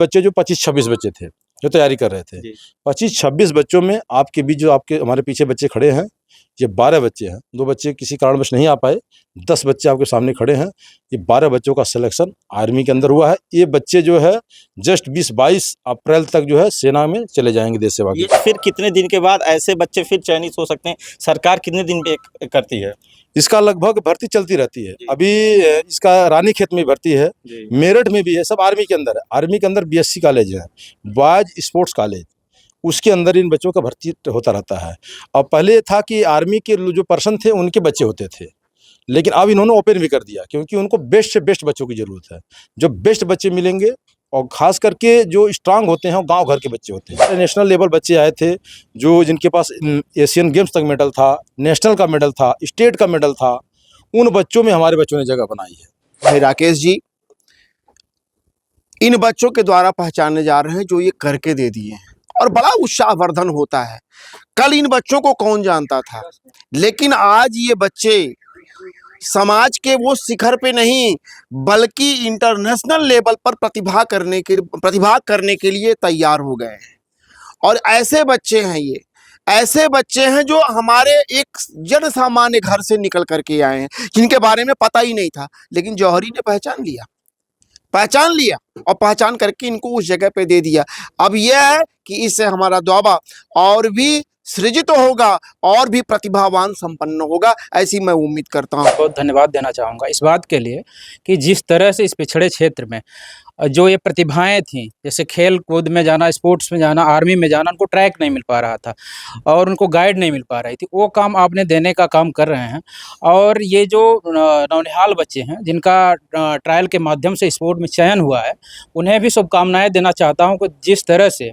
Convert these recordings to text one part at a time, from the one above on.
बच्चे जो 25-26 बच्चे थे जो तैयारी कर रहे थे, 25-26 बच्चों में आपके बीच जो आपके हमारे पीछे बच्चे खड़े हैं, ये 12 बच्चे हैं। 2 बच्चे किसी कारणवश नहीं आ पाए, 10 बच्चे आपके सामने खड़े हैं। ये 12 बच्चों का सिलेक्शन आर्मी के अंदर हुआ है। ये बच्चे जो है जस्ट 20-22 अप्रैल तक जो है सेना में चले जाएंगे देश सेवा के। ये फिर कितने दिन के बाद ऐसे बच्चे फिर चयनित हो सकते हैं? सरकार कितने दिन पे करती है? इसका लगभग भर्ती चलती रहती है। अभी इसका रानीखेत में भर्ती है, मेरठ में भी है, सब आर्मी के अंदर है। आर्मी के अंदर बीएससी कॉलेज है, बॉयज स्पोर्ट्स कॉलेज, उसके अंदर इन बच्चों का भर्ती होता रहता है। और पहले था कि आर्मी के जो पर्सन थे उनके बच्चे होते थे, लेकिन अब इन्होंने ओपन भी कर दिया क्योंकि उनको बेस्ट से बेस्ट बच्चों की ज़रूरत है। जो बेस्ट बच्चे मिलेंगे और ख़ास करके जो स्ट्रांग होते हैं वो गांव घर के बच्चे होते हैं। नेशनल लेवल बच्चे आए थे जो जिनके पास एशियन गेम्स तक मेडल था, नेशनल का मेडल था, स्टेट का मेडल था, उन बच्चों में हमारे बच्चों ने जगह बनाई है। भाई राकेश जी, इन बच्चों के द्वारा पहचाने जा रहे हैं जो ये करके दे दिए हैं और बड़ा उत्साहवर्धन होता है। कल इन बच्चों को कौन जानता था, लेकिन आज ये बच्चे समाज के वो शिखर पे नहीं बल्कि इंटरनेशनल लेवल पर प्रतिभा करने के लिए तैयार हो गए हैं। और ऐसे बच्चे हैं, ये ऐसे बच्चे हैं जो हमारे एक जन सामान्य घर से निकल करके आए हैं, जिनके बारे में पता ही नहीं था, लेकिन जौहरी ने पहचान लिया और पहचान करके इनको उस जगह पे दे दिया। अब यह है कि इससे हमारा द्वाबा और भी सृजित होगा और भी प्रतिभावान संपन्न होगा, ऐसी मैं उम्मीद करता हूँ। बहुत धन्यवाद देना चाहूँगा इस बात के लिए कि जिस तरह से इस पिछड़े क्षेत्र में जो ये प्रतिभाएं थीं, जैसे खेल कूद में जाना, स्पोर्ट्स में जाना, आर्मी में जाना, उनको ट्रैक नहीं मिल पा रहा था और उनको गाइड नहीं मिल पा रही थी, वो काम आपने देने का काम कर रहे हैं। और ये जो नौनिहाल बच्चे हैं जिनका ट्रायल के माध्यम से स्पोर्ट में चयन हुआ है, उन्हें भी शुभकामनाएं देना चाहता हूं कि जिस तरह से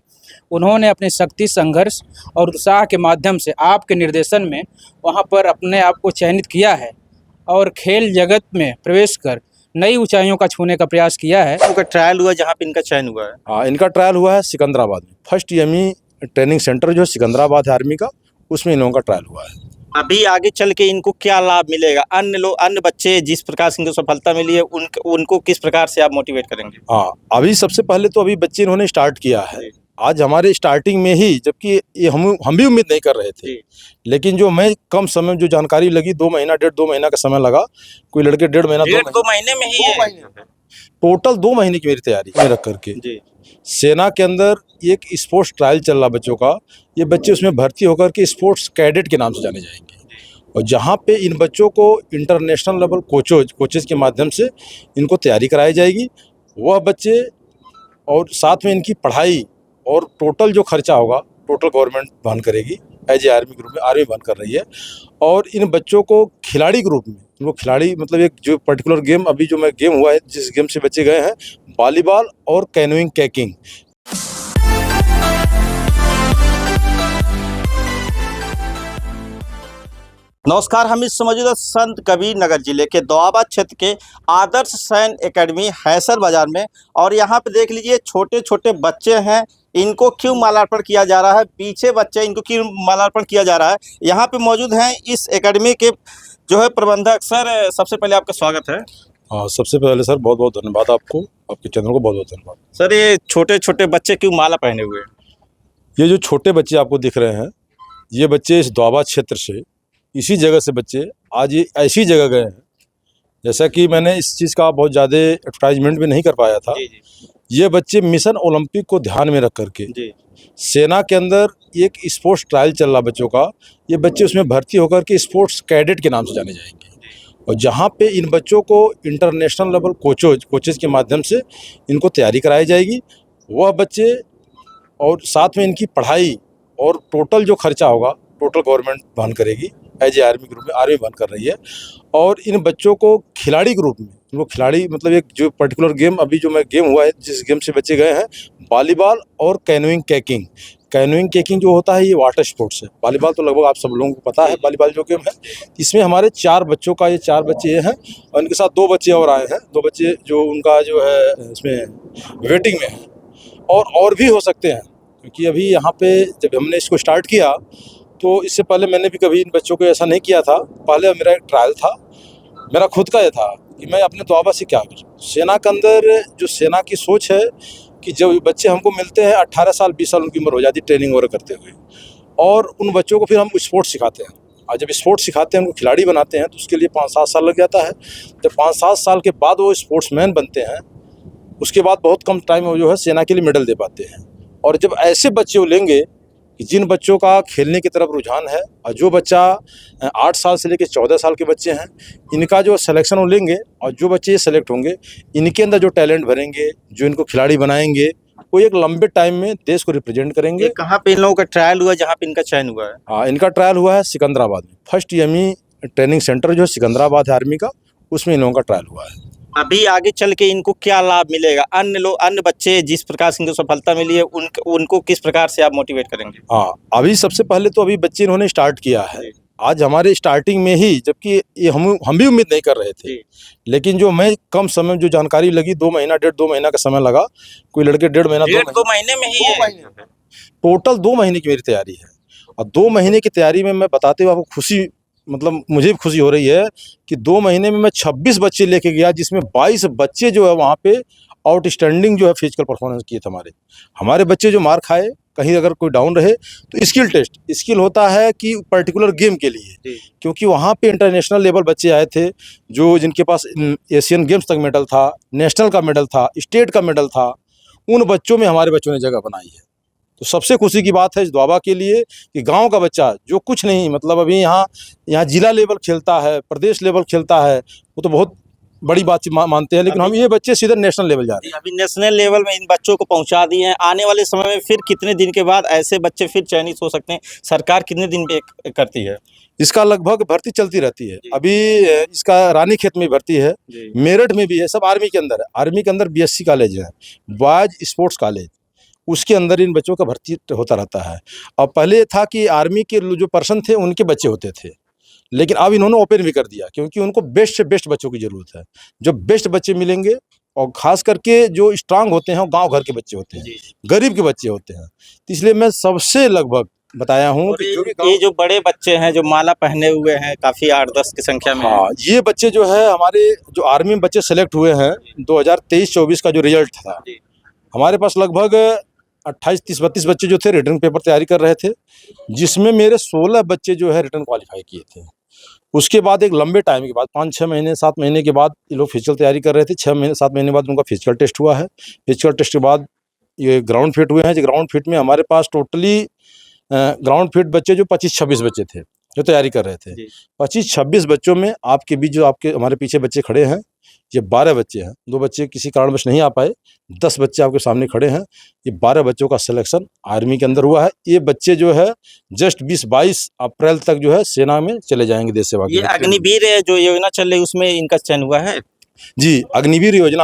उन्होंने अपने शक्ति, संघर्ष और उत्साह के माध्यम से आपके निर्देशन में वहां पर अपने आप को चयनित किया है और खेल जगत में प्रवेश कर नई ऊंचाइयों का छूने का प्रयास किया है। उनका ट्रायल हुआ जहाँ पे इनका चयन हुआ है? हाँ, इनका ट्रायल हुआ है सिकंदराबाद में। फर्स्ट यमी ट्रेनिंग सेंटर जो सिकंदराबाद है आर्मी का, उसमें इन लोगों का ट्रायल हुआ है। अभी आगे चल के इनको क्या लाभ मिलेगा? अन्य बच्चे जिस प्रकार से इनको सफलता मिली है उनको किस प्रकार से आप मोटिवेट करेंगे? हाँ, अभी सबसे पहले तो अभी बच्चे इन्होंने स्टार्ट किया है आज हमारे स्टार्टिंग में ही, जबकि ये हम भी उम्मीद नहीं कर रहे थे, लेकिन जो मैं कम समय जो जानकारी लगी, 2 महीना 1.5-2 महीना का समय लगा। कोई लड़के 1.5 महीना 2 महीने में ही है। टोटल 2 महीने की मेरी तैयारी में रख करके सेना के अंदर एक स्पोर्ट्स ट्रायल चल रहा बच्चों का। ये बच्चे उसमें भर्ती होकर के स्पोर्ट्स कैडेट के नाम से जाने जाएंगे और जहाँ पे इन बच्चों को इंटरनेशनल लेवल कोचेज के माध्यम से इनको तैयारी कराई जाएगी। वह बच्चे और साथ में इनकी पढ़ाई और टोटल जो खर्चा होगा टोटल गवर्नमेंट वहन करेगी। एज ए आर्मी ग्रुप में आर्मी वहन कर रही है। और इन बच्चों को खिलाड़ी ग्रुप में, इनको खिलाड़ी मतलब एक जो पर्टिकुलर गेम, अभी जो मैं गेम हुआ है जिस गेम से बच्चे गए हैं, वॉलीबॉल और कैनोइंग कैकिंग। नमस्कार, हम इस मौजूदा संत कबीर नगर जिले के दोआबा क्षेत्र के आदर्श सैन्य एकेडमी हैसर बाजार में, और यहाँ पे देख लीजिए छोटे छोटे बच्चे हैं, इनको क्यों मालार्पण किया जा रहा है, पीछे बच्चे इनको क्यों मालार्पण किया जा रहा है। यहाँ पे मौजूद हैं इस एकेडमी के जो है प्रबंधक। सर, सबसे पहले आपका स्वागत है। हाँ, सबसे पहले सर बहुत बहुत धन्यवाद आपको, आपके चैनल को बहुत बहुत धन्यवाद। सर, ये छोटे छोटे बच्चे क्यों माला पहने हुए हैं? ये जो छोटे बच्चे आपको दिख रहे हैं, ये बच्चे इस दोआबा क्षेत्र से, इसी जगह से बच्चे आज ये ऐसी जगह गए हैं। जैसा कि मैंने इस चीज़ का बहुत ज़्यादा एडवर्टाइजमेंट भी नहीं कर पाया था। ये बच्चे मिशन ओलंपिक को ध्यान में रख करके सेना के अंदर एक स्पोर्ट्स ट्रायल चल रहा बच्चों का, ये बच्चे उसमें भर्ती होकर के स्पोर्ट्स कैडेट के नाम से जाने जाएंगे और जहाँ पे इन बच्चों को इंटरनेशनल लेवल कोचेज के माध्यम से इनको तैयारी कराई जाएगी। वह बच्चे और साथ में इनकी पढ़ाई और टोटल जो खर्चा होगा टोटल गवर्नमेंट वहन करेगी। एज ए आर्मी ग्रुप में आर्मी वहन कर रही है। और इन बच्चों को खिलाड़ी ग्रुप में, इनको खिलाड़ी मतलब एक जो पर्टिकुलर गेम, अभी जो मैं गेम हुआ है जिस गेम से बच्चे गए हैं, वॉलीबॉल और कैनोइंग कैकिंग। कैनोइंग कैकिंग जो होता है ये वाटर स्पोर्ट्स है। वॉलीबॉल तो लगभग आप सब लोगों को पता है, वॉलीबॉल जो गेम है। इसमें हमारे 4 बच्चों का, ये 4 बच्चे ये हैं और इनके साथ 2 बच्चे और आए हैं। 2 बच्चे जो उनका जो है इसमें वेटिंग में है और भी हो सकते हैं, क्योंकि अभी यहाँ पे जब हमने इसको स्टार्ट किया तो इससे पहले मैंने भी कभी इन बच्चों को ऐसा नहीं किया था। पहले मेरा एक ट्रायल था, मेरा खुद का ये था कि मैं अपने दोआबा से क्या करूं। सेना के अंदर जो सेना की सोच है कि जब बच्चे हमको मिलते हैं 18 साल 20 साल उनकी उम्र हो जाती है ट्रेनिंग वगैरह करते हुए, और उन बच्चों को फिर हम स्पोर्ट्स सिखाते हैं। और जब स्पोर्ट्स सिखाते हैं, उनको खिलाड़ी बनाते हैं, तो उसके लिए 5-7 साल लग जाता है। जब 5-7 साल के बाद वो स्पोर्ट्समैन बनते हैं, उसके बाद बहुत कम टाइम में वो जो है सेना के लिए मेडल दे पाते हैं। और जब ऐसे बच्चे वो लेंगे कि जिन बच्चों का खेलने की तरफ रुझान है, और जो बच्चा 8 साल से लेकर 14 साल के बच्चे हैं, इनका जो सिलेक्शन वो लेंगे, और जो बच्चे ये सेलेक्ट होंगे, इनके अंदर जो टैलेंट भरेंगे, जो इनको खिलाड़ी बनाएंगे, वो एक लंबे टाइम में देश को रिप्रेजेंट करेंगे। ये कहाँ पे इन लोगों का ट्रायल हुआ जहाँ पे इनका चयन हुआ है? हाँ, इनका ट्रायल हुआ है सिकंदराबाद में। फर्स्ट यमी ट्रेनिंग सेंटर जो सिकंदराबाद है आर्मी का, उसमें इन लोगों का ट्रायल हुआ है। अभी आगे चल के इनको क्या लाभ मिलेगा? अन्य बच्चे जिस प्रकार से इनको सफलता मिली है उनको किस प्रकार से आप मोटिवेट करेंगे? हाँ, अभी सबसे पहले तो अभी बच्चे इन्होंने स्टार्ट किया है आज हमारे स्टार्टिंग में ही, जबकि ये हम भी उम्मीद नहीं कर रहे थे, लेकिन जो मैं कम समय में जो जानकारी लगी, 2 महीना 1.5-2 महीना का समय लगा। कोई लड़के 1.5 महीना 2 महीने में ही है। टोटल 2 महीने की मेरी तैयारी है। और 2 महीने की तैयारी में मैं बताते हुए आपको खुशी, मतलब मुझे भी खुशी हो रही है कि 2 महीने में मैं 26 बच्चे लेके गया, जिसमें 22 बच्चे जो है वहाँ पे आउटस्टैंडिंग जो है फिजिकल परफॉर्मेंस किए थे। हमारे बच्चे जो मार खाए, कहीं अगर कोई डाउन रहे, तो स्किल टेस्ट, स्किल होता है कि पर्टिकुलर गेम के लिए, क्योंकि वहाँ पे इंटरनेशनल लेवल बच्चे आए थे, जो जिनके पास एशियन गेम्स तक मेडल था, नेशनल का मेडल था, स्टेट का मेडल था। उन बच्चों में हमारे बच्चों ने जगह बनाई है। तो सबसे खुशी की बात है इस द्वाबा के लिए कि गांव का बच्चा जो कुछ नहीं, मतलब अभी यहाँ जिला लेवल खेलता है, प्रदेश लेवल खेलता है, वो तो बहुत बड़ी बात मानते हैं, लेकिन हम ये बच्चे सीधे नेशनल लेवल जा रहे हैं। अभी नेशनल लेवल में इन बच्चों को पहुंचा दिए हैं। आने वाले समय में फिर कितने दिन के बाद ऐसे बच्चे फिर चयनित हो सकते हैं? सरकार कितने दिन पे करती है इसका? लगभग भर्ती चलती रहती है। अभी इसका रानीखेत में भर्ती है, मेरठ में भी है, सब आर्मी के अंदर है। आर्मी के अंदर BSc कॉलेज है, बॉयज स्पोर्ट्स कॉलेज, उसके अंदर इन बच्चों का भर्ती होता रहता है। और पहले था कि आर्मी के जो पर्सन थे उनके बच्चे होते थे, लेकिन अब इन्होंने ओपन भी कर दिया, क्योंकि उनको बेस्ट से बेस्ट बच्चों की ज़रूरत है। जो बेस्ट बच्चे मिलेंगे, और ख़ास करके जो स्ट्रांग होते हैं वो गाँव घर के बच्चे होते हैं, गरीब के बच्चे होते हैं। तो इसलिए मैं सबसे लगभग बताया हूँ कि ये जो बड़े बच्चे हैं जो माला पहने हुए हैं, काफ़ी 8-10 की संख्या में। हाँ, ये बच्चे जो है हमारे जो आर्मी में बच्चे सेलेक्ट हुए हैं 2023-24 का जो रिजल्ट था, हमारे पास लगभग 28, 30, 32 बच्चे जो थे रिटर्न पेपर तैयारी कर रहे थे, जिसमें मेरे 16 बच्चे जो है रिटर्न क्वालिफाई किए थे। उसके बाद एक लंबे टाइम के बाद 5-6 महीने 7 महीने के बाद ये लोग फिजिकल तैयारी कर रहे थे। 6 महीने 7 महीने बाद उनका फिजिकल टेस्ट हुआ है। फिजिकल टेस्ट के बाद ये ग्राउंड फिट हुए हैं। जो ग्राउंड फिट में हमारे पास टोटली ग्राउंड फिट बच्चे जो 25-26 बच्चे थे जो तैयारी कर रहे थे। 25-26 बच्चों में आपके बीच जो आपके हमारे पीछे बच्चे खड़े हैं, ये 12 बच्चे हैं। 2 बच्चे किसी कारणवश नहीं आ पाए, 10 बच्चे आपके सामने खड़े हैं। ये 12 बच्चों का सिलेक्शन आर्मी के अंदर हुआ है। ये बच्चे जो है जस्ट 20-22 अप्रैल तक जो है सेना में चले जाएंगे देश सेवा के लिए। ये अग्निवीर जो योजना चल रही है उसमें इनका चयन हुआ है? जी, अग्निवीर योजना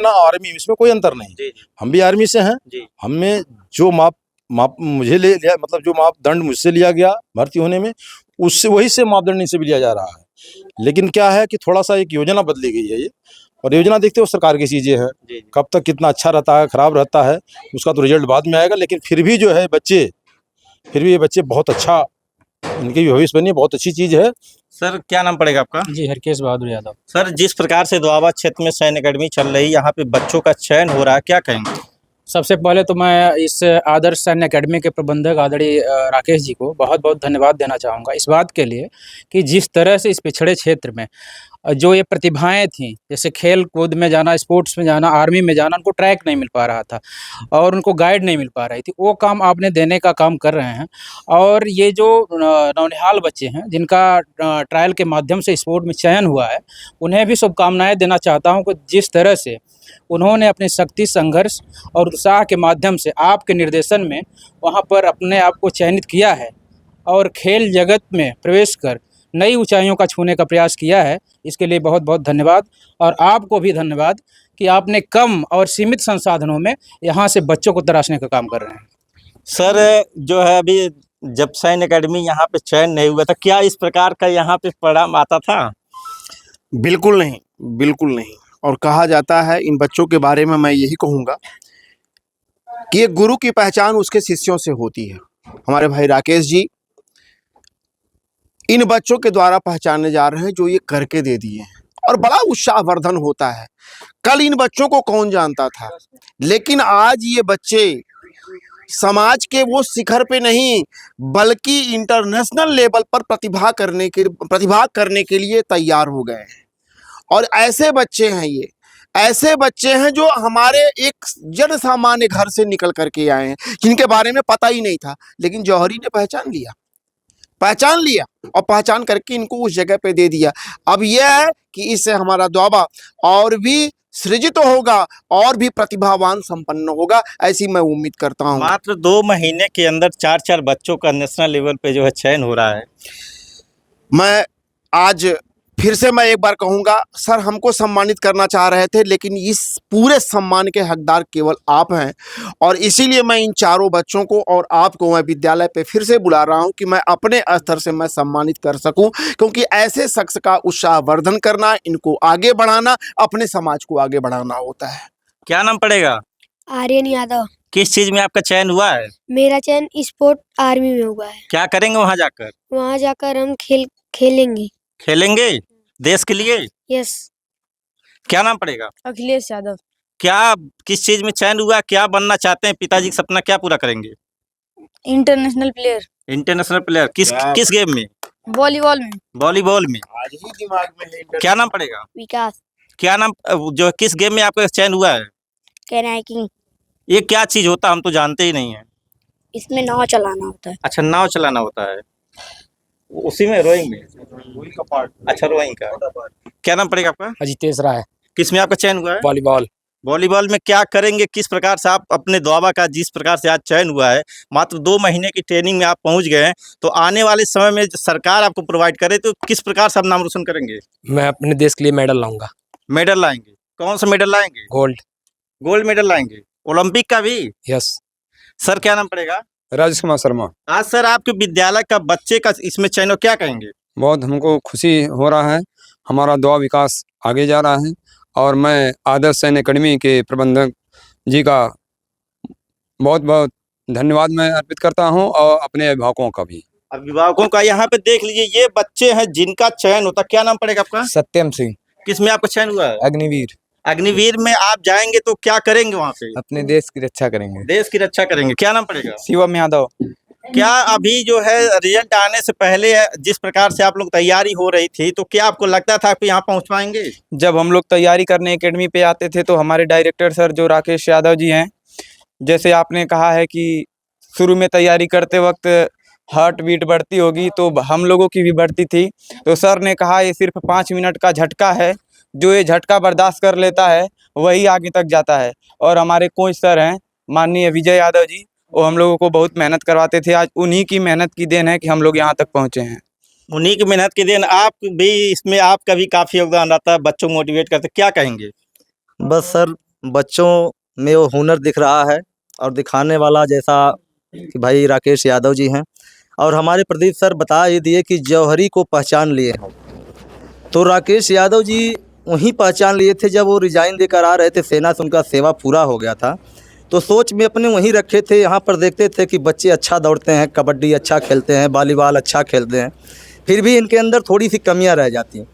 और आर्मी, इसमें कोई अंतर नहीं। हम भी आर्मी से हैं। हमें जो मुझे ले लिया, मतलब जो मापदंड मुझसे लिया गया भर्ती होने में, उससे वही से मापदंड इनसे भी लिया जा रहा है। लेकिन क्या है कि थोड़ा सा एक योजना बदली गई है ये, और योजना देखते हो सरकार की चीज़ें हैं, कब तक कितना अच्छा रहता है खराब रहता है उसका तो रिजल्ट बाद में आएगा। लेकिन फिर भी जो है ये बच्चे बहुत अच्छा, इनकी भी भविष्य बनी बहुत अच्छी चीज़ है। सर क्या नाम पड़ेगा आपका? जी, हरकेश बहादुर यादव। सर जिस प्रकार से दोआबा क्षेत्र में सैन्य अकेडमी चल रही है, यहाँ पे बच्चों का चयन हो रहा है, क्या कहेंगे? सबसे पहले तो मैं इस आदर्श सैन्य अकेडमी के प्रबंधक आदरणीय राकेश जी को बहुत बहुत धन्यवाद देना चाहूँगा इस बात के लिए कि जिस तरह से इस पिछड़े क्षेत्र में जो ये प्रतिभाएं थीं, जैसे खेल कूद में जाना, स्पोर्ट्स में जाना, आर्मी में जाना, उनको ट्रैक नहीं मिल पा रहा था और उनको गाइड नहीं मिल पा रही थी, वो काम आपने देने का काम कर रहे हैं। और ये जो नौनिहाल बच्चे हैं जिनका ट्रायल के माध्यम से स्पोर्ट में चयन हुआ है, उन्हें भी शुभकामनाएं देना चाहता हूं कि जिस तरह से उन्होंने अपनी शक्ति, संघर्ष और उत्साह के माध्यम से आपके निर्देशन में वहां पर अपने आप को चयनित किया है और खेल जगत में प्रवेश कर नई ऊंचाइयों का छूने का प्रयास किया है, इसके लिए बहुत बहुत धन्यवाद। और आपको भी धन्यवाद कि आपने कम और सीमित संसाधनों में यहाँ से बच्चों को तराशने का काम कर रहे हैं। सर जो है अभी जब सैन्य अकेडमी यहाँ पे चयन नहीं हुआ था, क्या इस प्रकार का यहाँ पे परिणाम आता था? बिल्कुल नहीं, बिल्कुल नहीं। और कहा जाता है इन बच्चों के बारे में मैं यही कहूँगा कि एक गुरु की पहचान उसके शिष्यों से होती है। हमारे भाई राकेश जी इन बच्चों के द्वारा पहचाने जा रहे हैं जो ये करके दे दिए हैं, और बड़ा उत्साहवर्धन होता है। कल इन बच्चों को कौन जानता था, लेकिन आज ये बच्चे समाज के वो शिखर पे नहीं बल्कि इंटरनेशनल लेवल पर प्रतिभा करने के लिए तैयार हो गए हैं। और ऐसे बच्चे हैं, ये ऐसे बच्चे हैं जो हमारे एक जन सामान्य घर से निकल करके आए हैं, जिनके बारे में पता ही नहीं था, लेकिन जौहरी ने पहचान लिया और पहचान करके इनको उस जगह पे दे दिया। अब यह है कि इससे हमारा द्वाबा और भी सृजित होगा और भी प्रतिभावान संपन्न होगा, ऐसी मैं उम्मीद करता हूँ। मात्र 2 महीने के अंदर 4-4 बच्चों का नेशनल लेवल पे जो है चयन हो रहा है। मैं आज फिर से मैं एक बार कहूँगा, सर हमको सम्मानित करना चाह रहे थे, लेकिन इस पूरे सम्मान के हकदार केवल आप हैं, और इसीलिए मैं इन चारों बच्चों को और आपको मैं विद्यालय पे फिर से बुला रहा हूँ कि मैं अपने स्तर से मैं सम्मानित कर सकूँ, क्योंकि ऐसे शख्स का उत्साहवर्धन करना, इनको आगे बढ़ाना, अपने समाज को आगे बढ़ाना होता है। क्या नाम पड़ेगा? आर्यन यादव। किस चीज में आपका चयन हुआ है? मेरा चयन स्पोर्ट आर्मी में हुआ है। क्या करेंगे वहां जाकर? वहाँ जाकर हम खेलेंगे। खेलेंगे देश के लिए? यस। क्या नाम पड़ेगा? अखिलेश यादव। क्या किस चीज में चयन हुआ? क्या बनना चाहते हैं? पिताजी का सपना क्या पूरा करेंगे? International player. इंटरनेशनल प्लेयर किस गेम में? वॉलीबॉल में। वॉलीबॉल में। आज ही दिमाग में है। क्या नाम पड़ेगा? विकास। क्या नाम जो किस गेम में आपका चयन हुआ है? कैनाइकिंग। ये क्या चीज होता है? हम तो जानते ही नहीं है। इसमें नाव चलाना होता है। अच्छा, नाव चलाना होता है, उसी में रोइंग में? अच्छा, रोइंग का। क्या नाम पड़ेगा आपका? अजितेश राय। किस में आपका चयन हुआ है? वॉलीबॉल। वॉलीबॉल में क्या करेंगे? किस प्रकार से आप अपने द्वाबा का जिस प्रकार से आज चयन हुआ है, मात्र 2 महीने की ट्रेनिंग में आप पहुंच गए हैं, तो आने वाले समय में सरकार आपको प्रोवाइड करे तो किस प्रकार से आप नाम रोशन करेंगे? मैं अपने देश के लिए मेडल लाऊंगा। मेडल लाएंगे? कौन सा मेडल लाएंगे? गोल्ड। गोल्ड मेडल लाएंगे? ओलंपिक का भी? यस। सर क्या नाम पड़ेगा? राजेश कुमार शर्मा। आज सर आपके विद्यालय का बच्चे का इसमें चयन हो, क्या कहेंगे? बहुत हमको खुशी हो रहा है, हमारा दुआ विकास आगे जा रहा है, और मैं आदर्श सैन्य अकेडमी के प्रबंधक जी का बहुत बहुत धन्यवाद मैं अर्पित करता हूं, और अपने अभिभावकों का भी। अभिभावकों का यहाँ पे देख लीजिए, ये बच्चे हैं जिनका चयन होता। क्या नाम पड़ेगा आपका? सत्यम सिंह। किस में आपका चयन हुआ है? अग्निवीर। अग्निवीर में आप जाएंगे तो क्या करेंगे वहाँ पे? अपने देश की रक्षा करेंगे। देश की रक्षा करेंगे। क्या नाम पड़ेगा? शिवम यादव। क्या अभी जो है रिजल्ट आने से पहले जिस प्रकार से आप लोग तैयारी हो रही थी, तो क्या आपको लगता था कि यहाँ पहुँच पाएंगे? जब हम लोग तैयारी करने एकेडमी पे आते थे तो हमारे डायरेक्टर सर जो राकेश यादव जी हैं, जैसे आपने कहा है कि शुरू में तैयारी करते वक्त हार्ट बीट बढ़ती होगी, तो हम लोगों की भी बढ़ती थी। तो सर ने कहा ये सिर्फ 5 मिनट का झटका है, जो ये झटका बर्दाश्त कर लेता है वही आगे तक जाता है। और हमारे कोच सर हैं माननीय विजय यादव जी, वो हम लोगों को बहुत मेहनत करवाते थे। आज उन्हीं की मेहनत की देन है कि हम लोग यहाँ तक पहुँचे हैं। उन्हीं की मेहनत की देन। आप भी इसमें आपका भी काफ़ी योगदान रहता है, बच्चों को मोटिवेट करते, क्या कहेंगे? बस सर, बच्चों में वो हुनर दिख रहा है, और दिखाने वाला जैसा कि भाई राकेश यादव जी हैं, और हमारे प्रदीप सर बता ये दिए कि जौहरी को पहचान लिए हैं। तो राकेश यादव जी वहीं पहचान लिए थे जब वो रिजाइन देकर आ रहे थे सेना से, उनका सेवा पूरा हो गया था, तो सोच में अपने वहीं रखे थे। यहाँ पर देखते थे कि बच्चे अच्छा दौड़ते हैं, कबड्डी अच्छा खेलते हैं, वॉलीबॉल अच्छा खेलते हैं, फिर भी इनके अंदर थोड़ी सी कमियाँ रह जाती हैं,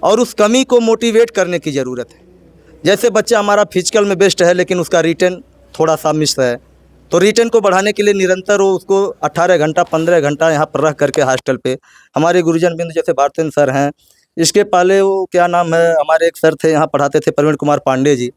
और उस कमी को मोटिवेट करने की ज़रूरत है। जैसे बच्चा हमारा फिजिकल में बेस्ट है, लेकिन उसका रिटर्न थोड़ा सा मिस है, तो रिटर्न को बढ़ाने के लिए निरंतर वो उसको 18 घंटा 15 घंटा यहाँ पर रह करके हॉस्टल पे हमारे गुरुजन बिंदु जैसे भारतेंद्र सर हैं, इसके पहले वो क्या नाम है, हमारे एक सर थे यहाँ पढ़ाते थे प्रवीण कुमार पांडे जी,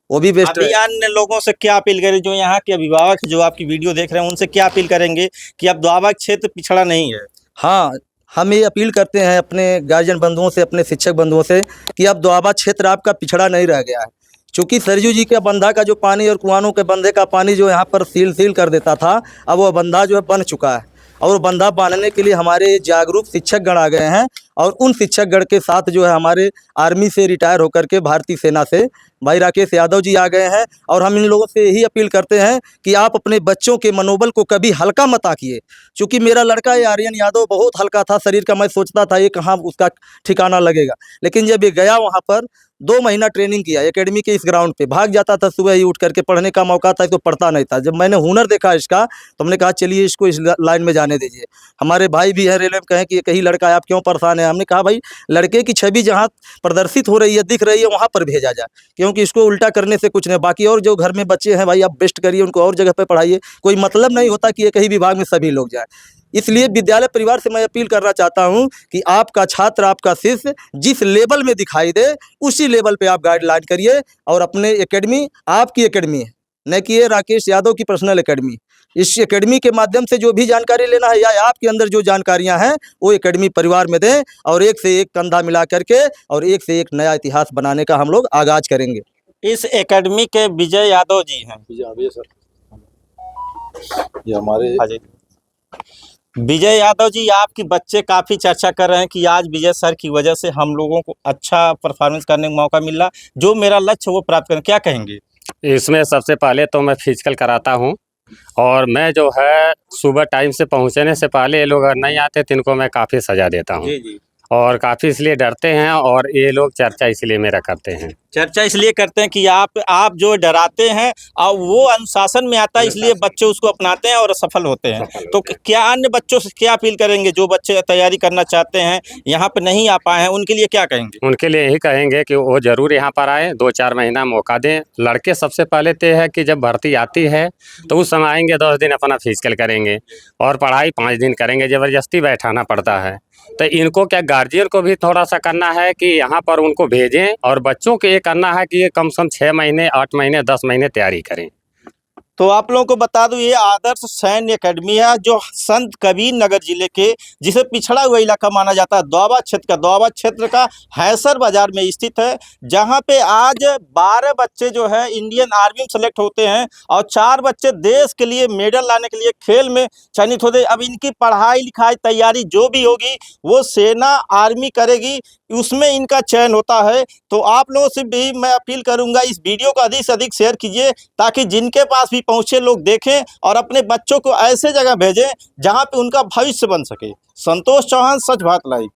वो भी बेस्ट है। अभियान ने लोगों से क्या अपील करें, जो यहाँ के अभिभावक जो आपकी वीडियो देख रहे हैं, उनसे क्या अपील करेंगे कि अब द्वाबा क्षेत्र पिछड़ा नहीं है? हाँ, हम ये अपील करते हैं अपने गार्जियन बंधुओं से, अपने शिक्षक बंधुओं से, कि अब द्वाबा क्षेत्र आपका पिछड़ा नहीं रह गया है। चूँकि सरजू जी के बंधा का जो पानी और कुआनों के बंधे का पानी जो यहाँ पर सील कर देता था, अब वो बंधा जो है बन चुका है, और बंधा बांधने के लिए हमारे जागरूक शिक्षक गण आ गए हैं, और उन शिक्षक गण के साथ जो है हमारे आर्मी से रिटायर होकर के भारतीय सेना से भाई राकेश यादव जी आ गए हैं। और हम इन लोगों से यही अपील करते हैं कि आप अपने बच्चों के मनोबल को कभी हल्का मत आकिए। चूँकि मेरा लड़का ये आर्यन यादव बहुत हल्का था शरीर का, मैं सोचता था ये कहाँ उसका ठिकाना लगेगा, लेकिन जब ये गया वहाँ पर 2 महीना ट्रेनिंग किया एकेडमी के इस ग्राउंड पे, भाग जाता था सुबह ही उठ करके, पढ़ने का मौका था इसको पढ़ता नहीं था। जब मैंने हुनर देखा इसका तो हमने कहा चलिए इसको इस लाइन में जाने दीजिए। हमारे भाई भी हैं रेलवे में, कहें कि एक ही लड़का है आप क्यों परेशान हैं, हमने कहा भाई लड़के की छवि जहाँ प्रदर्शित हो रही है दिख रही है वहाँ पर भेजा जाए, क्योंकि इसको उल्टा करने से कुछ नहीं। बाकी और जो घर में बच्चे हैं भाई आप बेस्ट करिए, उनको और जगह पर पढ़ाइए, कोई मतलब नहीं होता कि एक ही विभाग में सभी लोग जाएँ। इसलिए विद्यालय परिवार से मैं अपील करना चाहता हूं कि आपका छात्र आपका शिष्य जिस लेवल में दिखाई दे उसी लेवल पे आप गाइडलाइन करिए, और अपने एकेडमी आपकी एकेडमी है, न कि ये राकेश यादव की पर्सनल एकेडमी। इस एकेडमी के माध्यम से जो भी जानकारी लेना है या आपके अंदर जो जानकारियां हैं वो एकेडमी परिवार में दें, और एक से एक कंधा मिला करके और एक से एक नया इतिहास बनाने का हम लोग आगाज करेंगे। इस एकेडमी के विजय यादव जी हैं। ये सर, ये हमारे हाँ जी। विजय यादव जी, आपकी बच्चे काफ़ी चर्चा कर रहे हैं कि आज विजय सर की वजह से हम लोगों को अच्छा परफॉर्मेंस करने का मौका मिला, जो मेरा लक्ष्य वो प्राप्त करें, क्या कहेंगे? इसमें सबसे पहले तो मैं फिजिकल कराता हूँ, और मैं जो है सुबह टाइम से पहुँचने से पहले ये लोग अगर नहीं आते तो इनको मैं काफ़ी सज़ा देता हूँ, जी जी। और काफ़ी इसलिए डरते हैं, और ये लोग चर्चा इसलिए मेरा करते हैं। चर्चा इसलिए करते हैं कि आप जो डराते हैं और वो अनुशासन में आता है, इसलिए बच्चे उसको अपनाते हैं और सफल होते हैं। तो क्या अन्य बच्चों से क्या अपील करेंगे जो बच्चे तैयारी करना चाहते हैं, यहाँ पे नहीं आ पाए हैं, उनके लिए क्या कहेंगे? उनके लिए यही कहेंगे कि वो ज़रूर यहाँ पर आए, 2-4 महीना मौका दें। लड़के सबसे पहले तो है कि जब भर्ती आती है तो उस समय आएंगे, 10 दिन अपना फिजिकल करेंगे और पढ़ाई 5 दिन करेंगे, ज़बरदस्ती बैठाना पड़ता है। तो इनको क्या गार्जियन को भी थोड़ा सा करना है कि यहाँ पर उनको भेजें, और बच्चों को ये करना है कि ये कम से कम 6 महीने 8 महीने 10 महीने तैयारी करें। तो आप लोगों को बता दूं, ये आदर्श सैन्य एकेडमी है जो संत कबीर नगर जिले के, जिसे पिछड़ा हुआ इलाका माना जाता है, दोआबा क्षेत्र का हैसर बाजार में स्थित है, जहां पे आज 12 बच्चे जो है इंडियन आर्मी में सेलेक्ट होते हैं और 4 बच्चे देश के लिए मेडल लाने के लिए खेल में चयनित होते हैं। अब इनकी पढ़ाई लिखाई तैयारी जो भी होगी वो सेना आर्मी करेगी, उसमें इनका चयन होता है। तो आप लोगों से भी मैं अपील करूंगा, इस वीडियो को अधिक से अधिक शेयर कीजिए, ताकि जिनके पास भी पहुंचे लोग देखें और अपने बच्चों को ऐसे जगह भेजें जहां पे उनका भविष्य बन सके। संतोष चौहान, सच बात लाइव।